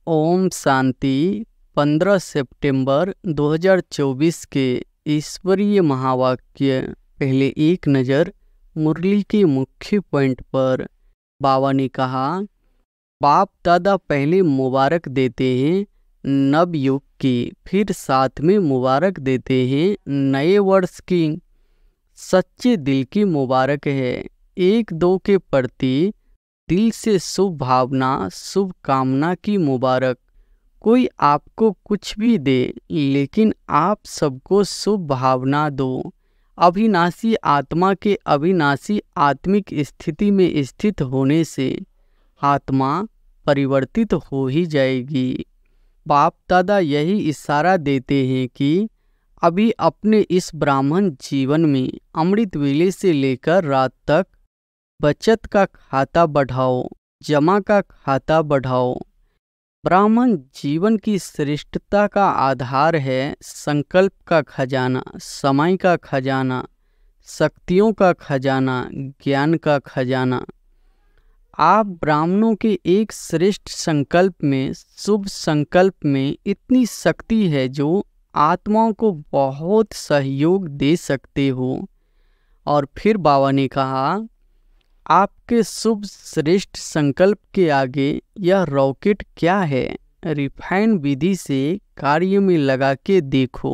ओम शांति। 15 सितंबर 2024 के ईश्वरीय महावाक्य। पहले एक नज़र मुरली के मुख्य पॉइंट पर। बाबा ने कहा, बाप दादा पहले मुबारक देते हैं नव युग की, फिर साथ में मुबारक देते हैं नए वर्ष की। सच्चे दिल की मुबारक है। एक दो के प्रति दिल से शुभ भावना, शुभ कामना की मुबारक। कोई आपको कुछ भी दे, लेकिन आप सबको शुभ भावना दो। अविनाशी आत्मा के अविनाशी आत्मिक स्थिति में स्थित होने से आत्मा परिवर्तित हो ही जाएगी। बाप दादा यही इशारा देते हैं कि अभी अपने इस ब्राह्मण जीवन में अमृत वेले से लेकर रात तक बचत का खाता बढ़ाओ, जमा का खाता बढ़ाओ। ब्राह्मण जीवन की श्रेष्ठता का आधार है संकल्प का खजाना, समय का खजाना, शक्तियों का खजाना, ज्ञान का खजाना। आप ब्राह्मणों के एक श्रेष्ठ संकल्प में, शुभ संकल्प में इतनी शक्ति है जो आत्माओं को बहुत सहयोग दे सकते हो। और फिर बाबा ने कहा, आपके शुभ श्रेष्ठ संकल्प के आगे यह रॉकेट क्या है। रिफाइन विधि से कार्य में लगा के देखो।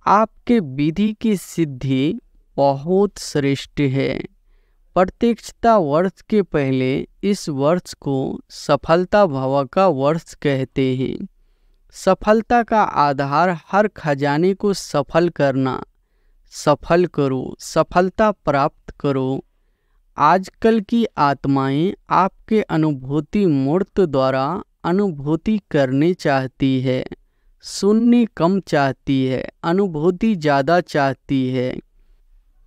आपके विधि की सिद्धि बहुत श्रेष्ठ है। प्रत्यक्षता वर्ष के पहले इस वर्ष को सफलता भव का वर्ष कहते हैं। सफलता का आधार हर खजाने को सफल करना। सफल करो, सफलता प्राप्त करो। आजकल की आत्माएं आपके अनुभूति मूर्त द्वारा अनुभूति करने चाहती है। सुनने कम चाहती है, अनुभूति ज़्यादा चाहती है।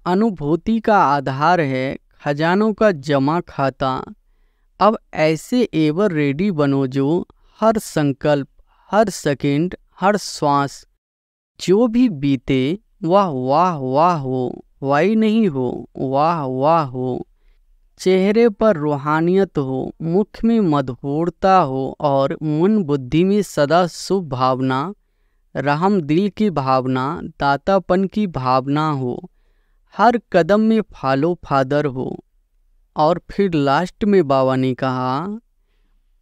अनुभूति का आधार है खजानों का जमा खाता। अब ऐसे एवर रेडी बनो जो हर संकल्प, हर सेकंड, हर श्वास जो भी बीते वह वाह वाह हो, वाई नहीं हो, वाह वाह हो। चेहरे पर रूहानियत हो, मुख में मधुरता हो और मन बुद्धि में सदा शुभ भावना, रहम दिल की भावना, दातापन की भावना हो। हर कदम में फॉलो फादर हो। और फिर लास्ट में बाबा ने कहा,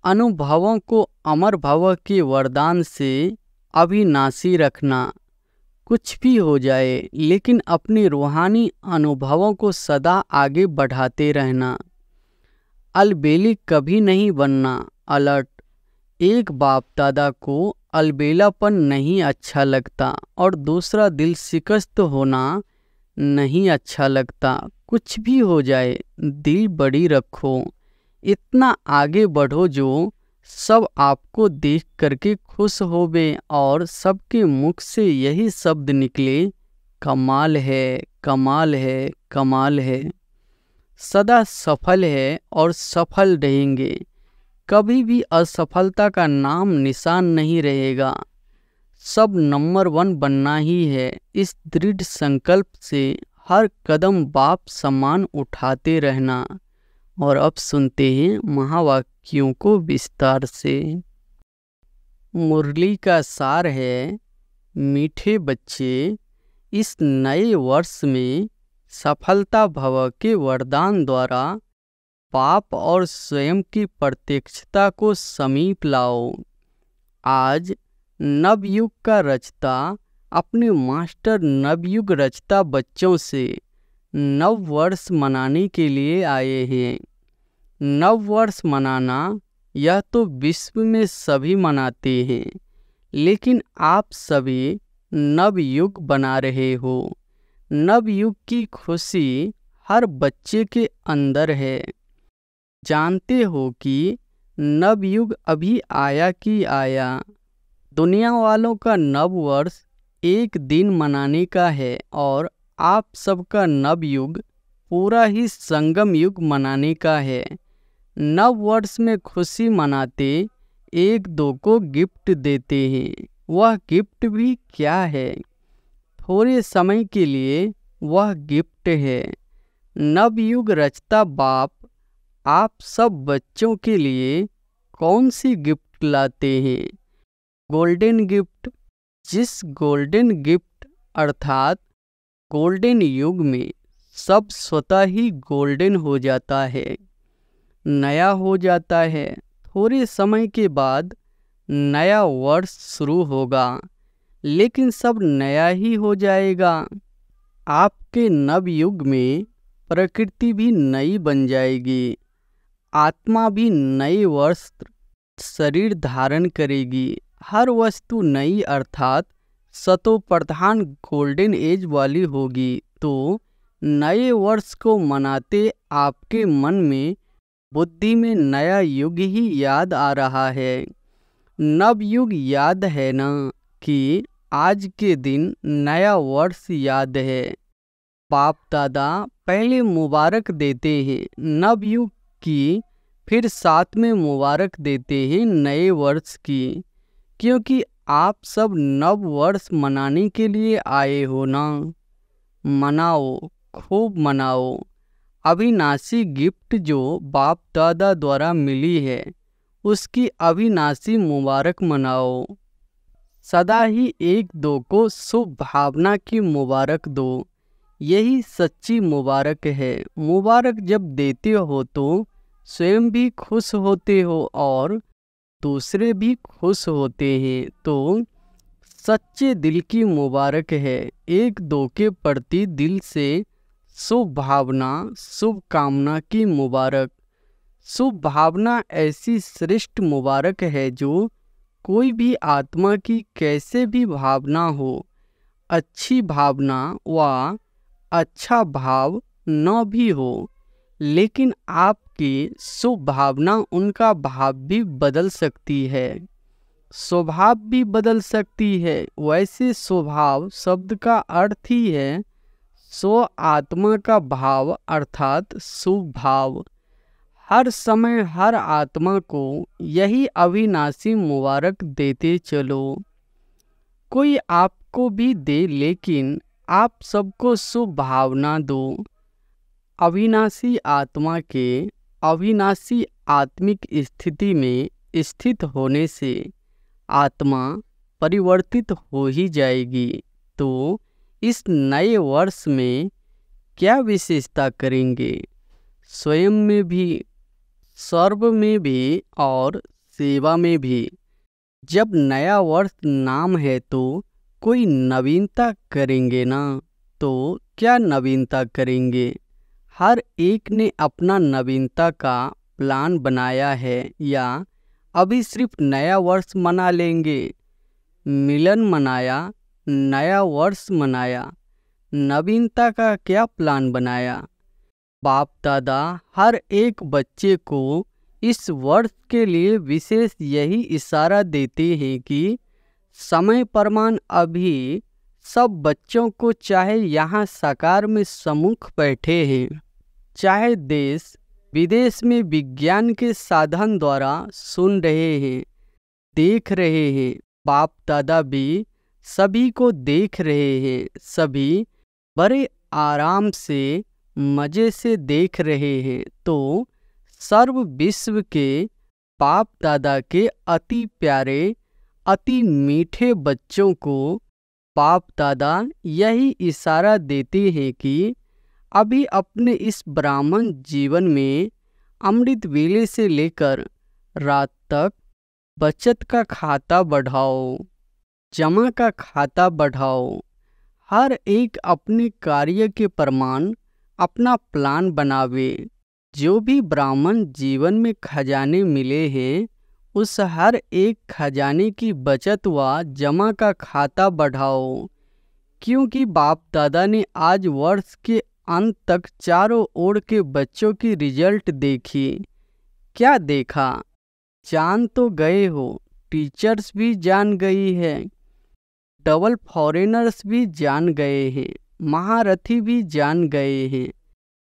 अनुभवों को अमर भव के वरदान से अविनाशी रखना। कुछ भी हो जाए, लेकिन अपने रूहानी अनुभवों को सदा आगे बढ़ाते रहना। अलबेली कभी नहीं बनना, अलर्ट। एक बाप दादा को अलबेलापन नहीं अच्छा लगता और दूसरा दिल शिकस्त होना नहीं अच्छा लगता। कुछ भी हो जाए, दिल बड़ी रखो। इतना आगे बढ़ो जो सब आपको देख करके खुश होवे और सबके मुख से यही शब्द निकले, कमाल है, कमाल है, कमाल है। सदा सफल है और सफल रहेंगे। कभी भी असफलता का नाम निशान नहीं रहेगा। सब नंबर 1 बनना ही है। इस दृढ़ संकल्प से हर कदम बाप समान उठाते रहना। और अब सुनते हैं महावाक्यों को विस्तार से। मुरली का सार है, मीठे बच्चे, इस नए वर्ष में सफलता भव के वरदान द्वारा बाप और स्वयं की प्रत्यक्षता को समीप लाओ। आज नवयुग का रचता अपने मास्टर नवयुग रचता बच्चों से नव वर्ष मनाने के लिए आए हैं। नव वर्ष मनाना यह तो विश्व में सभी मनाते हैं, लेकिन आप सभी नवयुग बना रहे हो। नवयुग की खुशी हर बच्चे के अंदर है। जानते हो कि नवयुग अभी आया कि आया। दुनिया वालों का नव वर्ष एक दिन मनाने का है और आप सबका नवयुग पूरा ही संगम युग मनाने का है। नव वर्ष में खुशी मनाते एक दो को गिफ्ट देते हैं। वह गिफ्ट भी क्या है? थोड़े समय के लिए वह गिफ्ट है। नवयुग रचता बाप आप सब बच्चों के लिए कौन सी गिफ्ट लाते हैं? Golden gift. जिस गोल्डन गिफ्ट अर्थात गोल्डन युग में सब स्वतः ही गोल्डन हो जाता है, नया हो जाता है। थोड़े समय के बाद नया वर्ष शुरू होगा, लेकिन सब नया ही हो जाएगा। आपके नव युग में प्रकृति भी नई बन जाएगी, आत्मा भी नए वस्त्र शरीर धारण करेगी। हर वस्तु नई अर्थात सतो प्रधान गोल्डन एज वाली होगी। तो नए वर्ष को मनाते आपके मन में बुद्धि में नया युग ही याद आ रहा है। नव युग याद है ना, कि आज के दिन नया वर्ष याद है। बाप दादा पहले मुबारक देते हैं नव युग की, फिर साथ में मुबारक देते हैं नए वर्ष की, क्योंकि आप सब नव वर्ष मनाने के लिए आए हो ना। मनाओ, खूब मनाओ। अविनाशी गिफ्ट जो बाप दादा द्वारा मिली है, उसकी अविनाशी मुबारक मनाओ। सदा ही एक दो को शुभ भावना की मुबारक दो, यही सच्ची मुबारक है। मुबारक जब देते हो तो स्वयं भी खुश होते हो और दूसरे भी खुश होते हैं। तो सच्चे दिल की मुबारक है। एक दो के प्रति दिल से शुभ भावना, शुभ कामना की मुबारक। शुभ भावना ऐसी श्रेष्ठ मुबारक है जो कोई भी आत्मा की कैसे भी भावना हो, अच्छी भावना व अच्छा भाव न भी हो, लेकिन आपकी शुभ भावना उनका भाव भी बदल सकती है, स्वभाव भी बदल सकती है। वैसे स्वभाव शब्द का अर्थ ही है स्व आत्मा का भाव अर्थात शुभ भाव। हर समय हर आत्मा को यही अविनाशी मुबारक देते चलो। कोई आपको भी दे, लेकिन आप सबको शुभ भावना दो। अविनाशी आत्मा के अविनाशी आत्मिक स्थिति में स्थित होने से आत्मा परिवर्तित हो ही जाएगी। तो इस नए वर्ष में क्या विशेषता करेंगे? स्वयं में भी, सर्व में भी और सेवा में भी। जब नया वर्ष नाम है तो कोई नवीनता करेंगे ना। तो क्या नवीनता करेंगे? हर एक ने अपना नवीनता का प्लान बनाया है, या अभी सिर्फ नया वर्ष मना लेंगे? मिलन मनाया, नया वर्ष मनाया, नवीनता का क्या प्लान बनाया? बाप दादा हर एक बच्चे को इस वर्ष के लिए विशेष यही इशारा देते हैं कि समय प्रमाण अभी सब बच्चों को, चाहे यहाँ साकार में सम्मुख बैठे हैं, चाहे देश विदेश में विज्ञान के साधन द्वारा सुन रहे हैं, देख रहे हैं, बाप दादा भी सभी को देख रहे हैं। सभी बड़े आराम से मज़े से देख रहे हैं। तो सर्व विश्व के बाप दादा के अति प्यारे, अति मीठे बच्चों को बाप दादा यही इशारा देते हैं कि अभी अपने इस ब्राह्मण जीवन में अमृत वेले से लेकर रात तक बचत का खाता बढ़ाओ, जमा का खाता बढ़ाओ। हर एक अपने कार्य के प्रमाण अपना प्लान बनावे। जो भी ब्राह्मण जीवन में खजाने मिले हैं, उस हर एक खजाने की बचत व जमा का खाता बढ़ाओ। क्योंकि बाप दादा ने आज वर्ष के अंत तक चारों ओर के बच्चों की रिजल्ट देखी। क्या देखा? जान तो गए हो, टीचर्स भी जान गई है, डबल फॉरेनर्स भी जान गए हैं, महारथी भी जान गए हैं।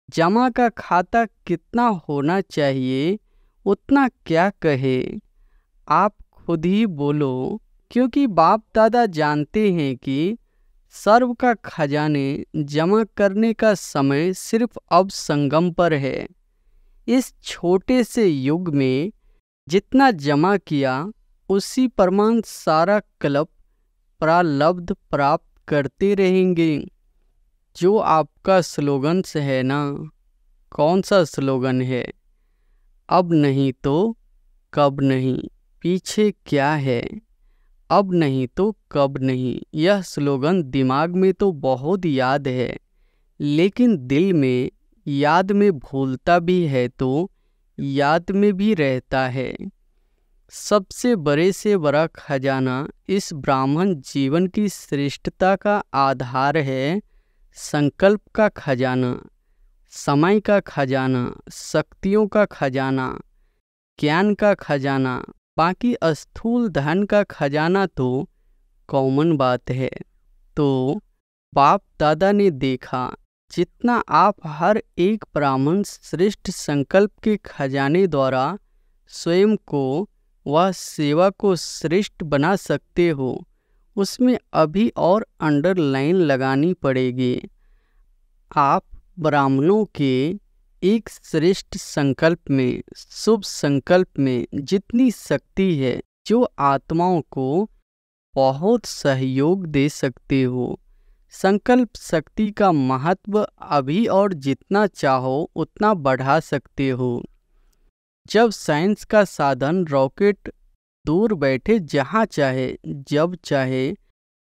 जमा का खाता कितना होना चाहिए, उतना क्या कहे? आप खुद ही बोलो। क्योंकि बाप दादा जानते हैं कि सर्व का खजाने जमा करने का समय सिर्फ अब संगम पर है। इस छोटे से युग में जितना जमा किया उसी प्रमाण सारा क्लब प्रारब्ध प्राप्त करते रहेंगे। जो आपका स्लोगन है ना, कौन सा स्लोगन है? अब नहीं तो कब नहीं, पीछे क्या है? अब नहीं तो कब नहीं। यह स्लोगन दिमाग में तो बहुत याद है, लेकिन दिल में याद में भूलता भी है तो याद में भी रहता है। सबसे बड़े से बड़ा खजाना इस ब्राह्मण जीवन की श्रेष्ठता का आधार है। संकल्प का खजाना, समय का खजाना, शक्तियों का खजाना, ज्ञान का खजाना, बाकी स्थूल धन का खजाना तो कॉमन बात है। तो बाप दादा ने देखा, जितना आप हर एक ब्राह्मण श्रेष्ठ संकल्प के खजाने द्वारा स्वयं को व सेवा को श्रेष्ठ बना सकते हो, उसमें अभी और अंडरलाइन लगानी पड़ेगी। आप ब्राह्मणों के एक श्रेष्ठ संकल्प में, शुभ संकल्प में जितनी शक्ति है, जो आत्माओं को बहुत सहयोग दे सकते हो। संकल्प शक्ति का महत्व अभी और जितना चाहो उतना बढ़ा सकते हो। जब साइंस का साधन रॉकेट दूर बैठे जहाँ चाहे, जब चाहे,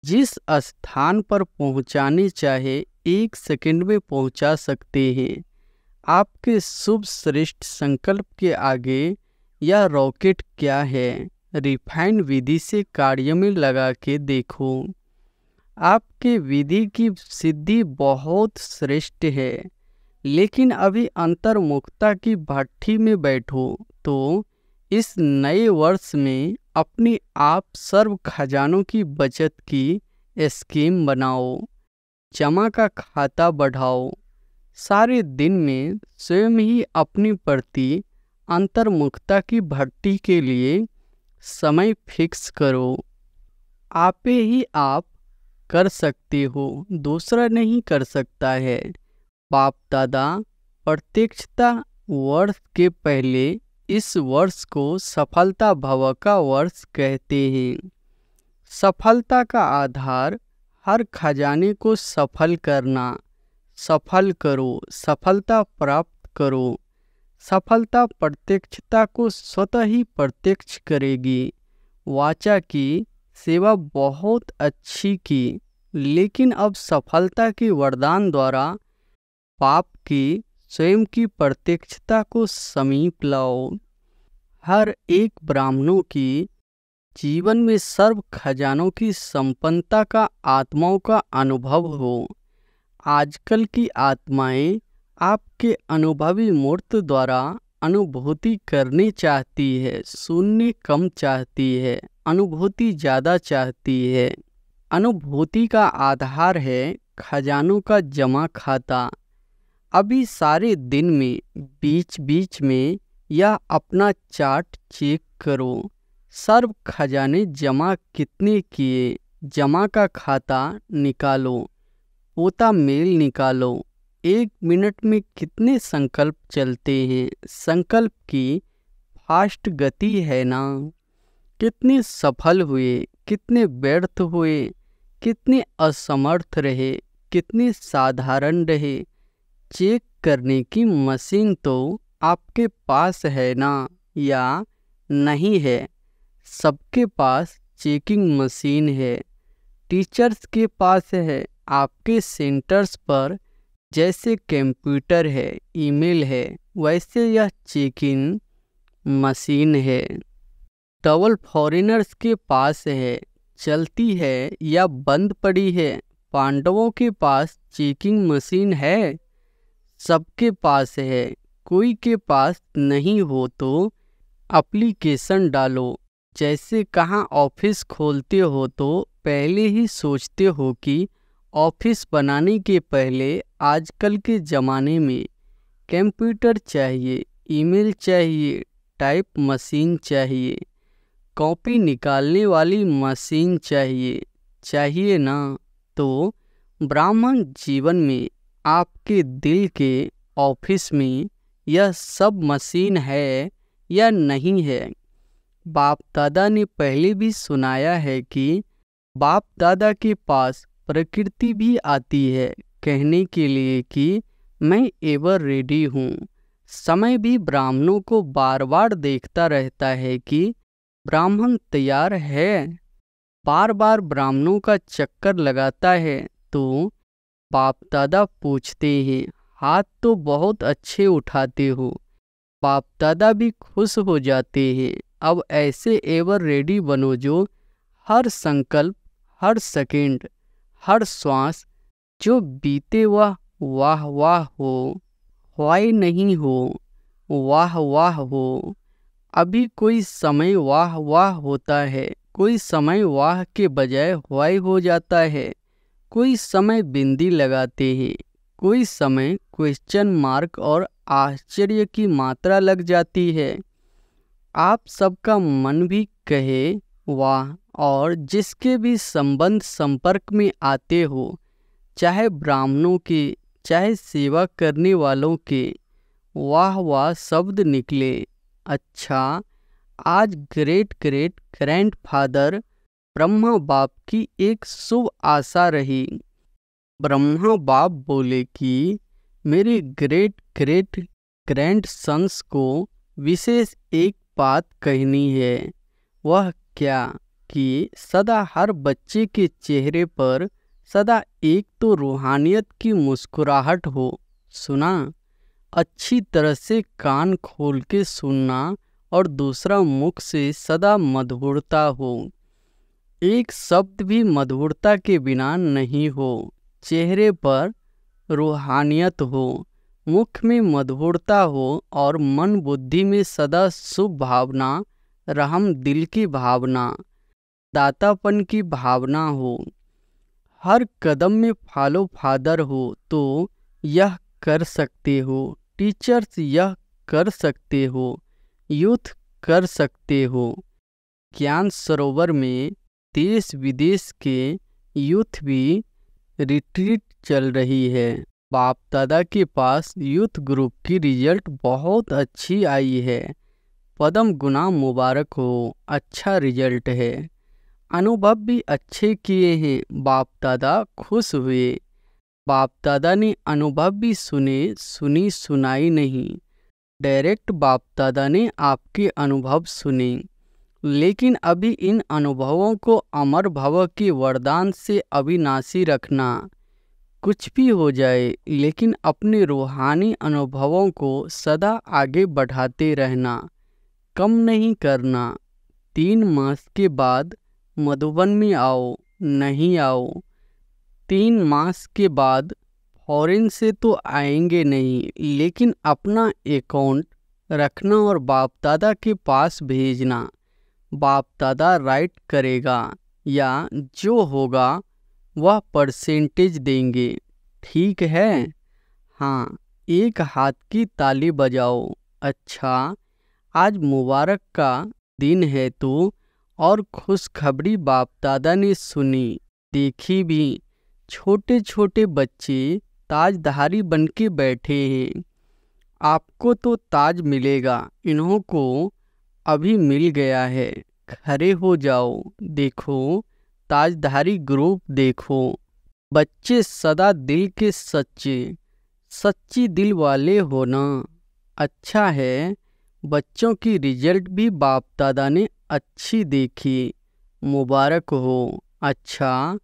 जिस स्थान पर पहुँचाने चाहे 1 सेकंड में पहुँचा सकते हैं। आपके शुभ श्रेष्ठ संकल्प के आगे यह रॉकेट क्या है? रिफाइन विधि से कार्य में लगा के देखो। आपके विधि की सिद्धि बहुत श्रेष्ठ है, लेकिन अभी अंतर्मुखता की भट्ठी में बैठो तो इस नए वर्ष में अपने आप सर्व खजानों की बचत की स्कीम बनाओ, जमा का खाता बढ़ाओ। सारे दिन में स्वयं ही अपनी प्रति अंतर्मुखता की भट्टी के लिए समय फिक्स करो। आपे ही आप कर सकते हो, दूसरा नहीं कर सकता है। बाप दादा प्रत्यक्षता वर्ष के पहले इस वर्ष को सफलता भव का वर्ष कहते हैं। सफलता का आधार हर खजाने को सफल करना। सफल करो, सफलता प्राप्त करो। सफलता प्रत्यक्षता को स्वतः ही प्रत्यक्ष करेगी। वाचा की सेवा बहुत अच्छी की, लेकिन अब सफलता के वरदान द्वारा पाप की स्वयं की प्रत्यक्षता को समीप लाओ। हर एक ब्राह्मणों की जीवन में सर्व खजानों की संपन्नता का आत्माओं का अनुभव हो। आजकल की आत्माएं आपके अनुभवी मूर्त द्वारा अनुभूति करनी चाहती है, सुनने कम चाहती है, अनुभूति ज़्यादा चाहती है। अनुभूति का आधार है खजानों का जमा खाता। अभी सारे दिन में बीच बीच में या अपना चार्ट चेक करो, सर्व खजाने जमा कितने किए, जमा का खाता निकालो, पोता मेल निकालो। 1 मिनट में कितने संकल्प चलते हैं? संकल्प की फास्ट गति है ना। कितने सफल हुए, कितने व्यर्थ हुए, कितने असमर्थ रहे, कितने साधारण रहे, चेक करने की मशीन तो आपके पास है ना, या नहीं है? सबके पास चेकिंग मशीन है। टीचर्स के पास है। आपके सेंटर्स पर जैसे कंप्यूटर है, ईमेल है, वैसे यह चेकिंग मशीन है। डबल फॉरेनर्स के पास है, चलती है या बंद पड़ी है। पांडवों के पास चेकिंग मशीन है? सबके पास है। कोई के पास नहीं हो तो एप्लीकेशन डालो। जैसे कहाँ ऑफिस खोलते हो तो पहले ही सोचते हो कि ऑफिस बनाने के पहले आजकल के ज़माने में कंप्यूटर चाहिए, ईमेल चाहिए, टाइप मशीन चाहिए, कॉपी निकालने वाली मशीन चाहिए ना। तो ब्राह्मण जीवन में आपके दिल के ऑफिस में यह सब मशीन है या नहीं है? बाप दादा ने पहले भी सुनाया है कि बाप दादा के पास प्रकृति भी आती है कहने के लिए कि मैं एवर रेडी हूँ। समय भी ब्राह्मणों को बार बार देखता रहता है कि ब्राह्मण तैयार है। बार बार ब्राह्मणों का चक्कर लगाता है तो बाप दादा पूछते हैं, हाथ तो बहुत अच्छे उठाते हो। बाप दादा भी खुश हो जाते हैं। अब ऐसे एवर रेडी बनो जो हर संकल्प, हर सेकंड, हर श्वास जो बीते वह वाह वाह हो, वाई नहीं हो, वाह वाह हो। अभी कोई समय वाह वाह होता है, कोई समय वाह के बजाय वाई हो जाता है, कोई समय बिंदी लगाते हैं, कोई समय क्वेश्चन मार्क और आश्चर्य की मात्रा लग जाती है। आप सबका मन भी कहे वाह, और जिसके भी संबंध संपर्क में आते हो, चाहे ब्राह्मणों के चाहे सेवा करने वालों के, वाह वाह शब्द निकले। अच्छा, आज ग्रेट ग्रेट ग्रैंडफादर ब्रह्मा बाप की एक शुभ आशा रही। ब्रह्मा बाप बोले कि मेरे ग्रेट ग्रेट ग्रैंड सन्स को विशेष एक बात कहनी है। वह क्या कि सदा हर बच्चे के चेहरे पर सदा एक तो रूहानियत की मुस्कुराहट हो। सुना? अच्छी तरह से कान खोल के सुनना, और दूसरा मुख से सदा मधुरता हो। एक शब्द भी मधुरता के बिना नहीं हो। चेहरे पर रूहानियत हो, मुख में मधुरता हो, और मन बुद्धि में सदा शुभ भावना, रहम दिल की भावना, दातापन की भावना हो। हर कदम में फॉलो फादर हो तो यह कर सकते हो। टीचर्स यह कर सकते हो, यूथ कर सकते हो। ज्ञान सरोवर में देश विदेश के यूथ भी रिट्रीट चल रही है। बाप दादा के पास यूथ ग्रुप की रिजल्ट बहुत अच्छी आई है। पदम गुना मुबारक हो, अच्छा रिजल्ट है। अनुभव भी अच्छे किए हैं। बाप दादा खुश हुए। बाप दादा ने अनुभव भी सुने, सुनी सुनाई नहीं। डायरेक्ट बाप दादा ने आपके अनुभव सुने। लेकिन अभी इन अनुभवों को अमर भव के वरदान से अविनाशी रखना। कुछ भी हो जाए, लेकिन अपने रूहानी अनुभवों को सदा आगे बढ़ाते रहना, कम नहीं करना। 3 मास के बाद मधुबन में आओ, नहीं आओ। 3 मास के बाद फॉरेन से तो आएंगे नहीं, लेकिन अपना अकाउंट रखना और बाप दादा के पास भेजना। बाप दादा राइट करेगा, या जो होगा वह परसेंटेज देंगे। ठीक है? हाँ, एक हाथ की ताली बजाओ। अच्छा, आज मुबारक का दिन है तो, और खुशखबरी बाप दादा ने सुनी, देखी भी। छोटे छोटे बच्चे ताजधारी बनके बैठे हैं। आपको तो ताज मिलेगा, इन्हों को अभी मिल गया है। खड़े हो जाओ, देखो ताजधारी ग्रुप देखो। बच्चे सदा दिल के सच्चे, सच्ची दिल वाले होना। अच्छा है, बच्चों की रिजल्ट भी बाप दादा ने अच्छी देखी, मुबारक हो। अच्छा,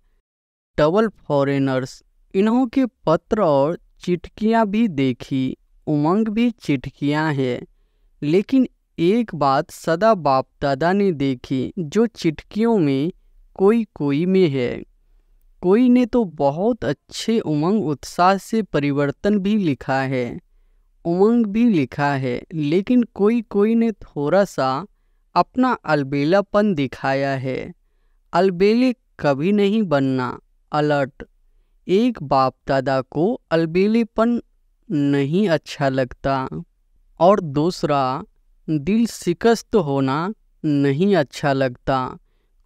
डबल फॉरेनर्स, इन्हों के पत्र और चिट्ठियाँ भी देखी, उमंग भी चिट्ठियाँ हैं। लेकिन एक बात सदा बाप दादा ने देखी, जो चिट्ठियों में कोई कोई में है। कोई ने तो बहुत अच्छे उमंग उत्साह से परिवर्तन भी लिखा है, उमंग भी लिखा है। लेकिन कोई कोई ने थोड़ा सा अपना अलबेलापन दिखाया है। अलबेले कभी नहीं बनना, अलर्ट। एक बाप दादा को अलबेलेपन नहीं अच्छा लगता, और दूसरा दिल शिकस्त होना नहीं अच्छा लगता।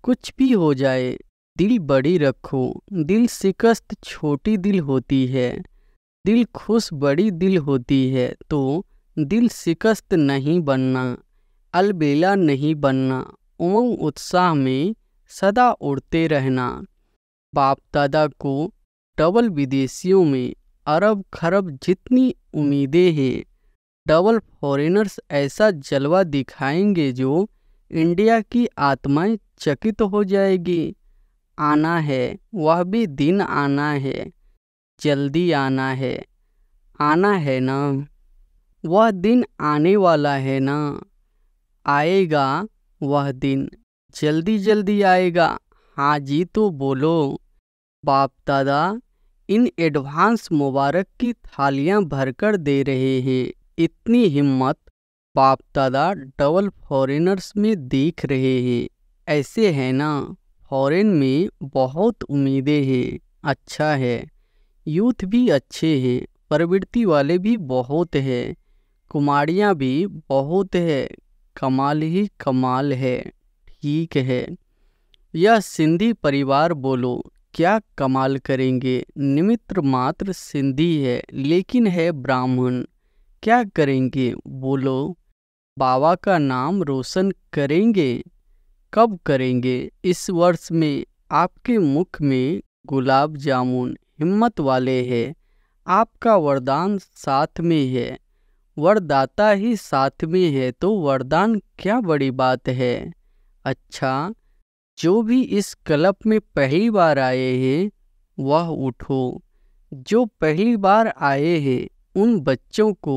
कुछ भी हो जाए, दिल बड़ी रखो। दिल शिकस्त छोटी दिल होती है, दिल खुश बड़ी दिल होती है। तो दिल शिकस्त नहीं बनना। अलबेला नहीं बनना, उमंग उत्साह में सदा उड़ते रहना। बाप दादा को डबल विदेशियों में अरब खरब जितनी उम्मीदें हैं, डबल फॉरेनर्स ऐसा जलवा दिखाएंगे जो इंडिया की आत्माएं चकित हो जाएगी। आना है, वह भी दिन आना है, जल्दी आना है ना? वह दिन आने वाला है ना? आएगा वह दिन, जल्दी जल्दी आएगा। हाँ जी तो बोलो। बाप दादा इन एडवांस मुबारक की थालियां भरकर दे रहे हैं। इतनी हिम्मत बाप दादा डबल फॉरेनर्स में देख रहे हैं। ऐसे है ना, फॉरेन में बहुत उम्मीदें हैं। अच्छा है, यूथ भी अच्छे हैं, प्रवृत्ति वाले भी बहुत हैं, कुमारियाँ भी बहुत है, कमाल ही कमाल है। ठीक है, यह सिंधी परिवार बोलो क्या कमाल करेंगे। निमित्र मात्र सिंधी है लेकिन है ब्राह्मण, क्या करेंगे बोलो। बाबा का नाम रोशन करेंगे। कब करेंगे? इस वर्ष में आपके मुख में गुलाब जामुन हिम्मत वाले हैं। आपका वरदान साथ में है, वरदाता ही साथ में है तो वरदान क्या बड़ी बात है। अच्छा, जो भी इस क्लब में पहली बार आए हैं वह उठो। जो पहली बार आए हैं उन बच्चों को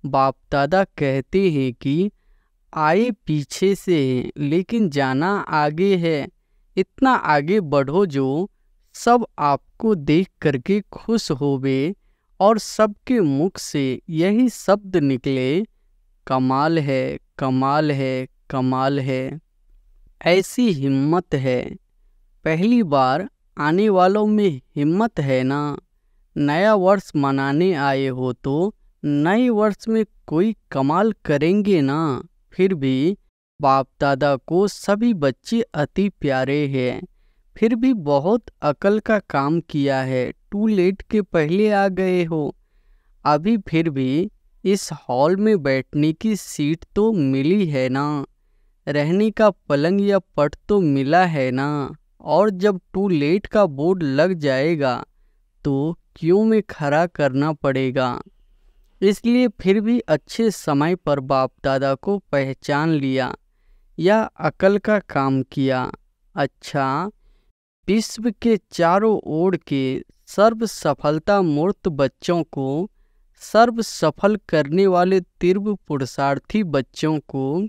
बाप दादा कहते हैं कि आए पीछे से हैं लेकिन जाना आगे है। इतना आगे बढ़ो जो सब आपको देख करके खुश होवे और सबके मुख से यही शब्द निकले, कमाल है, कमाल है, कमाल है। ऐसी हिम्मत है। पहली बार आने वालों में हिम्मत है ना? नया वर्ष मनाने आए हो तो नए वर्ष में कोई कमाल करेंगे ना? फिर भी बाप दादा को सभी बच्चे अति प्यारे हैं। फिर भी बहुत अकल का काम किया है। टू लेट के पहले आ गए हो। अभी फिर भी इस हॉल में बैठने की सीट तो मिली है ना? रहने का पलंग या पट तो मिला है ना? और जब टू लेट का बोर्ड लग जाएगा तो क्यों में खड़ा करना पड़ेगा। इसलिए फिर भी अच्छे समय पर बाप दादा को पहचान लिया या अकल का काम किया। अच्छा, विश्व के चारों ओर के सर्व सफलता मूर्त बच्चों को, सर्व सफल करने वाले तीव्र पुरुषार्थी बच्चों को,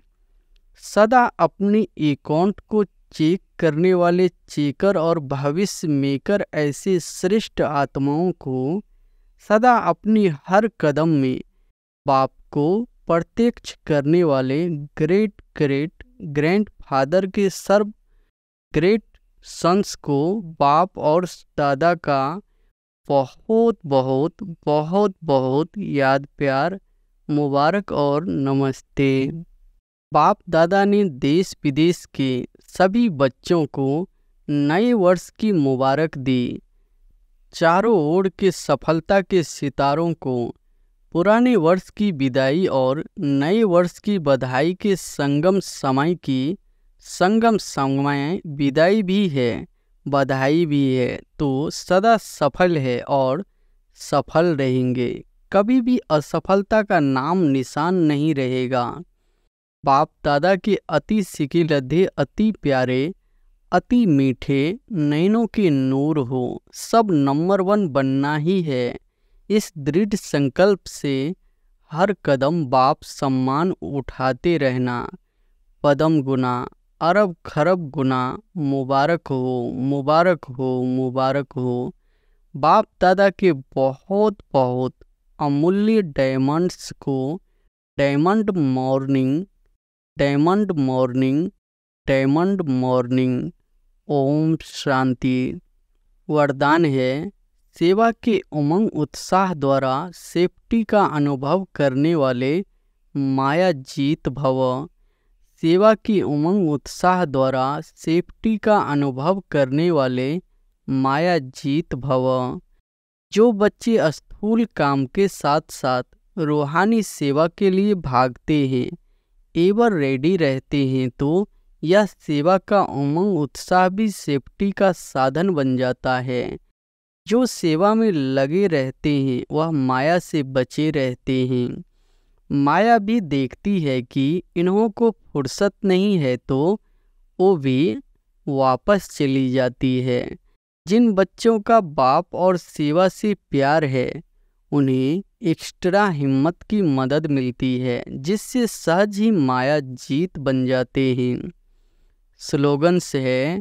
सदा अपनी अकाउंट को चेक करने वाले चेकर और भविष्य मेकर ऐसे श्रेष्ठ आत्माओं को, सदा अपनी हर कदम में बाप को प्रत्यक्ष करने वाले ग्रेट ग्रेट ग्रैंडफादर के सर्व ग्रेट सन्स को बाप और दादा का बहुत बहुत बहुत बहुत याद प्यार मुबारक और नमस्ते। बाप दादा ने देश विदेश के सभी बच्चों को नए वर्ष की मुबारक दी। चारों ओर के सफलता के सितारों को पुराने वर्ष की विदाई और नए वर्ष की बधाई के संगम समय विदाई भी है, बधाई भी है, तो सदा सफल है और सफल रहेंगे। कभी भी असफलता का नाम निशान नहीं रहेगा। बाप दादा के अति सिकिलधे, अति प्यारे, अति मीठे नैनों के नूर हो। सब नंबर 1 बनना ही है। इस दृढ़ संकल्प से हर कदम बाप सम्मान उठाते रहना। पदम गुना, अरब खरब गुना मुबारक हो, मुबारक हो, मुबारक हो। बाप दादा के बहुत बहुत अमूल्य डायमंड्स को diamond morning, diamond morning, diamond morning. Om Shanti. वरदान है, सेवा के उमंग उत्साह द्वारा सेफ्टी का अनुभव करने वाले माया जीत भव। सेवा की उमंग उत्साह द्वारा सेफ्टी का अनुभव करने वाले माया जीत भव। जो बच्चे स्थूल काम के साथ साथ रूहानी सेवा के लिए भागते हैं, एवर रेडी रहते हैं तो यह सेवा का उमंग उत्साह भी सेफ्टी का साधन बन जाता है। जो सेवा में लगे रहते हैं वह माया से बचे रहते हैं। माया भी देखती है कि इन्हों को फुर्सत नहीं है तो वो भी वापस चली जाती है। जिन बच्चों का बाप और सेवा से प्यार है उन्हें एक्स्ट्रा हिम्मत की मदद मिलती है, जिससे सहज ही माया जीत बन जाते हैं। स्लोगन्स है,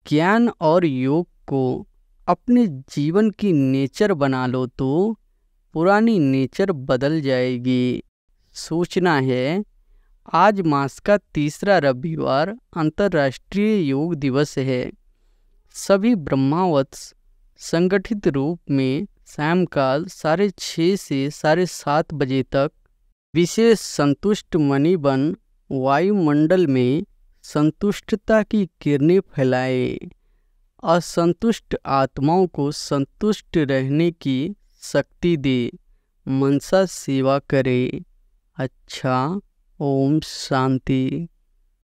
ज्ञान और योग को अपने जीवन की नेचर बना लो तो पुरानी नेचर बदल जाएगी। सूचना है, आज मास का तीसरा रविवार अंतर्राष्ट्रीय योग दिवस है। सभी ब्रह्मावत्स संगठित रूप में सायंकाल 6:30 से 7:30 बजे तक विशेष संतुष्ट मणिबन वायुमंडल में संतुष्टता की किरणें फैलाए, असंतुष्ट आत्माओं को संतुष्ट रहने की शक्ति दे, मनसा सेवा करे। अच्छा, ओम शांति।